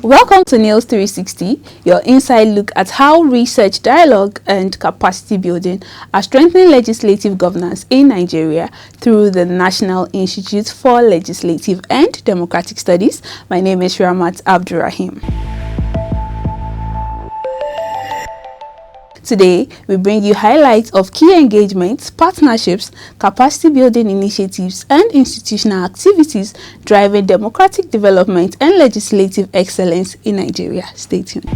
Welcome to Nilds 360, your inside look at how research, dialogue and capacity building are strengthening legislative governance in Nigeria through the National Institute for Legislative and Democratic Studies. My name is Ramat Abdurrahim. Today, we bring you highlights of key engagements, partnerships, capacity building initiatives, and institutional activities driving democratic development and legislative excellence in Nigeria. Stay tuned.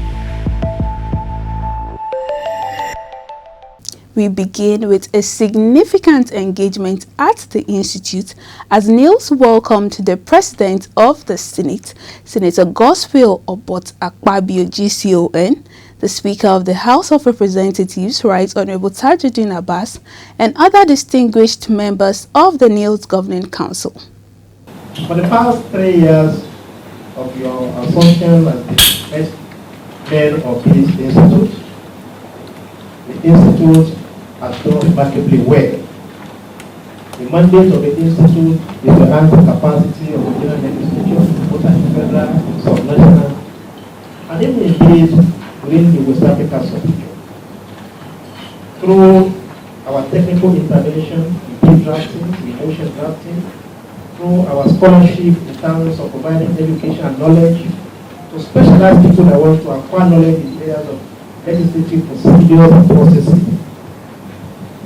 We begin with a significant engagement at the Institute as Nilds welcomed the President of the Senate, Senator Godswill Obot Akpabio GCON, the Speaker of the House of Representatives, Right Honorable Tajuddin Abbas, and other distinguished members of the Nilds Governing Council. For the past 3 years of your assumption as the next head of this institute, the institute has done remarkably well. The mandate of the institute is to enhance the capacity of the general legislature, both at the federal, subnational, and even indeed within the West Africa subregion. Through our technical intervention, in drafting, in motion drafting, through our scholarship in terms of providing education and knowledge to specialized people that want to acquire knowledge in areas of legislative procedures and processes.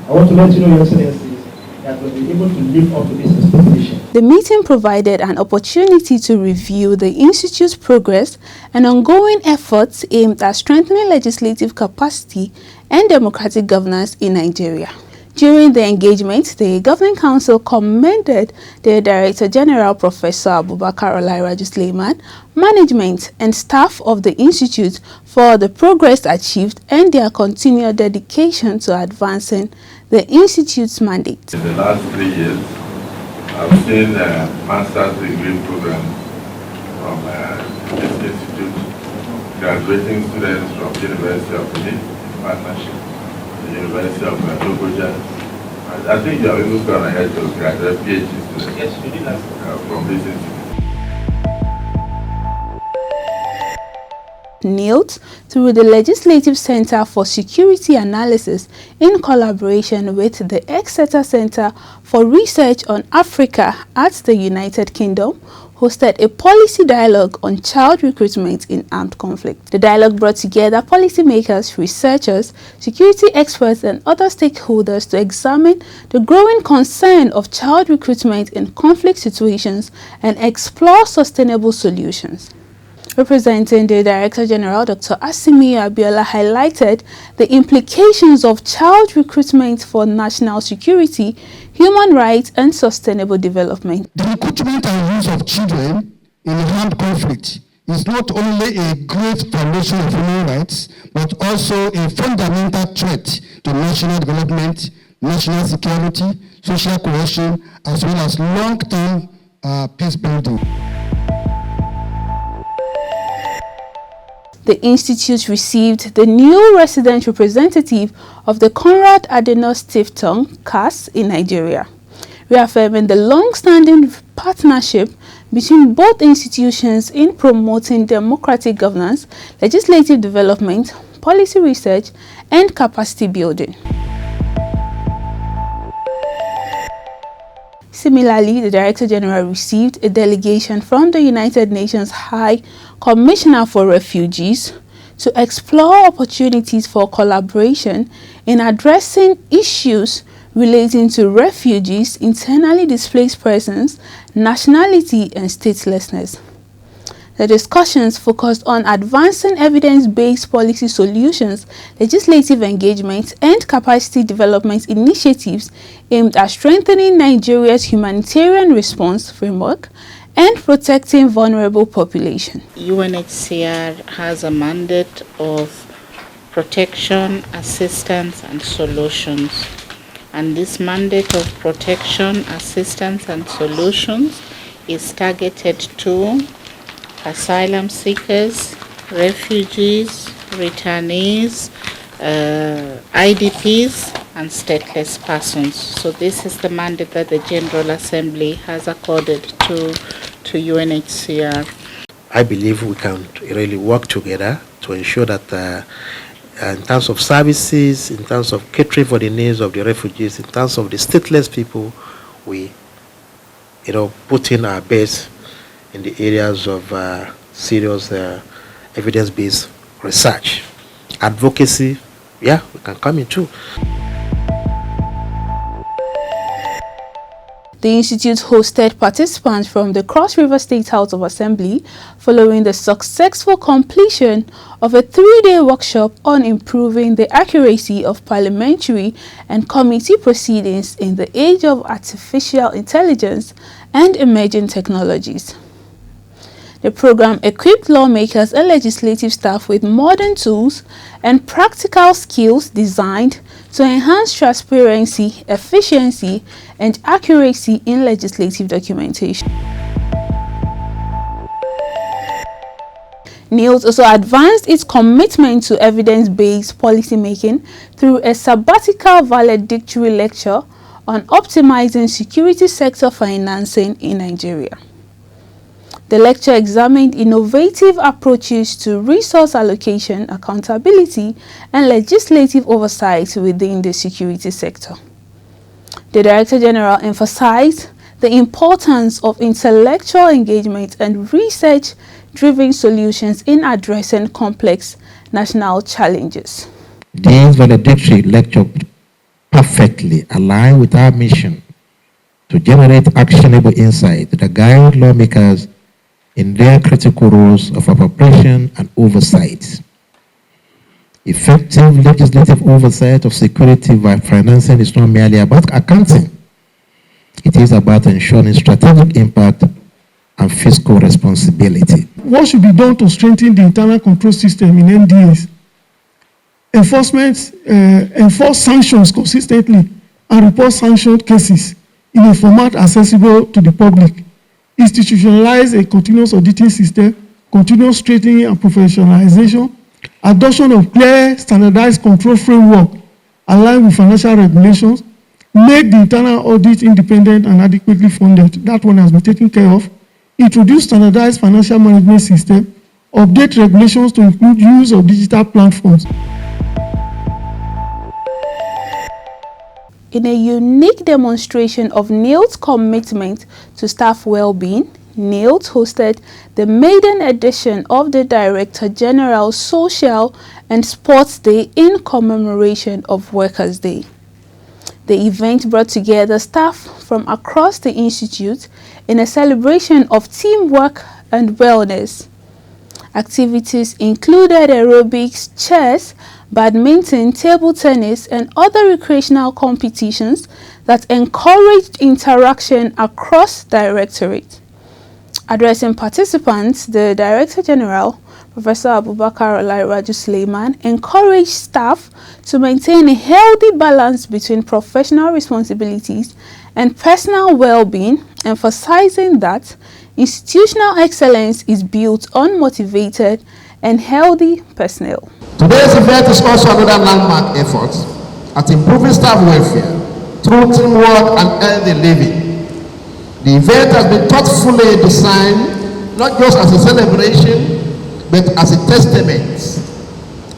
I want to let you know, Your Excellencies, that we'll be able to live up to this expectation. The meeting provided an opportunity to review the Institute's progress and ongoing efforts aimed at strengthening legislative capacity and democratic governance in Nigeria. During the engagement, the Governing Council commended the Director General Professor Abubakar Olairaju Suleiman, management and staff of the Institute for the progress achieved and their continued dedication to advancing the Institute's mandate. In the last 3 years, I've seen a master's degree program from this institute, graduating students from the University of Benin, in partnership with the University of Lokoja. I think you are even going ahead to graduate PhD students. Yes, we did that. From this institute. Nilds, through the Legislative Center for Security Analysis in collaboration with the Exeter Center for Research on Africa at the United Kingdom, hosted a policy dialogue on child recruitment in armed conflict. The dialogue brought together policymakers, researchers, security experts, and other stakeholders to examine the growing concern of child recruitment in conflict situations and explore sustainable solutions. Representing the Director General, Dr. Asimi Abiola, highlighted the implications of child recruitment for national security, human rights, and sustainable development. The recruitment and use of children in armed conflict is not only a great violation of human rights, but also a fundamental threat to national development, national security, social cohesion, as well as long-term peace building. The Institute received the new resident representative of the Konrad Adenauer Stiftung, CAS, in Nigeria, reaffirming the long-standing partnership between both institutions in promoting democratic governance, legislative development, policy research, and capacity building. Similarly, the Director General received a delegation from the United Nations High Commissioner for Refugees to explore opportunities for collaboration in addressing issues relating to refugees, internally displaced persons, nationality, and statelessness. The discussions focused on advancing evidence-based policy solutions, legislative engagement, and capacity development initiatives aimed at strengthening Nigeria's humanitarian response framework and protecting vulnerable populations. UNHCR has a mandate of protection, assistance, and solutions. And this mandate of protection, assistance, and solutions is targeted to asylum seekers, refugees, returnees, IDPs, and stateless persons. So this is the mandate that the General Assembly has accorded to UNHCR. I believe we can really work together to ensure that in terms of services, in terms of catering for the needs of the refugees, in terms of the stateless people, we put in our best in the areas of serious evidence-based research. Advocacy, yeah, we can come in too. The Institute hosted participants from the Cross River State House of Assembly following the successful completion of a 3-day workshop on improving the accuracy of parliamentary and committee proceedings in the age of artificial intelligence and emerging technologies. The program equipped lawmakers and legislative staff with modern tools and practical skills designed to enhance transparency, efficiency, and accuracy in legislative documentation. Nilds also advanced its commitment to evidence-based policymaking through a sabbatical valedictory lecture on optimizing security sector financing in Nigeria. The lecture examined innovative approaches to resource allocation, accountability, and legislative oversight within the security sector. The Director General emphasized the importance of intellectual engagement and research-driven solutions in addressing complex national challenges. This valedictory lecture perfectly aligned with our mission to generate actionable insight that guide lawmakers in their critical roles of appropriation and oversight. Effective legislative oversight of security financing is not merely about accounting. It is about ensuring strategic impact and fiscal responsibility. What should be done to strengthen the internal control system in NDAs? Enforce sanctions consistently and report sanctioned cases in a format accessible to the public. Institutionalize a continuous auditing system, continuous training and professionalization, adoption of clear standardized control framework aligned with financial regulations, make the internal audit independent and adequately funded. That one has been taken care of. Introduce standardized financial management system, update regulations to include use of digital platforms. In a unique demonstration of Nilds' commitment to staff well-being, Nilds hosted the maiden edition of the Director General's Social and Sports Day in commemoration of Workers' Day. The event brought together staff from across the Institute in a celebration of teamwork and wellness. Activities included aerobics, chess, badminton, table tennis, and other recreational competitions that encouraged interaction across directorate. Addressing participants, the Director General, Professor Abubakar Olairaju Suleiman, encouraged staff to maintain a healthy balance between professional responsibilities and personal well-being, emphasizing that institutional excellence is built on motivated and healthy personnel. Today's event is also another landmark effort at improving staff welfare through teamwork and healthy living. The event has been thoughtfully designed not just as a celebration, but as a testament.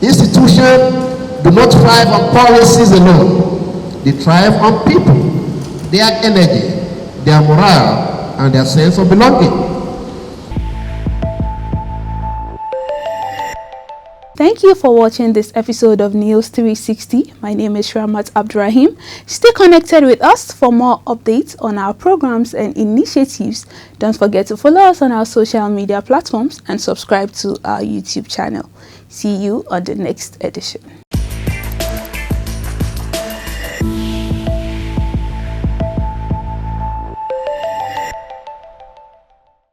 Institutions do not thrive on policies alone. They thrive on people, their energy, their morale, and their sense of belonging. Thank you for watching this episode of Nilds 360. My name is Shramat Abdurrahim. Stay connected with us for more updates on our programs and initiatives. Don't forget to follow us on our social media platforms and subscribe to our YouTube channel. See you on the next edition.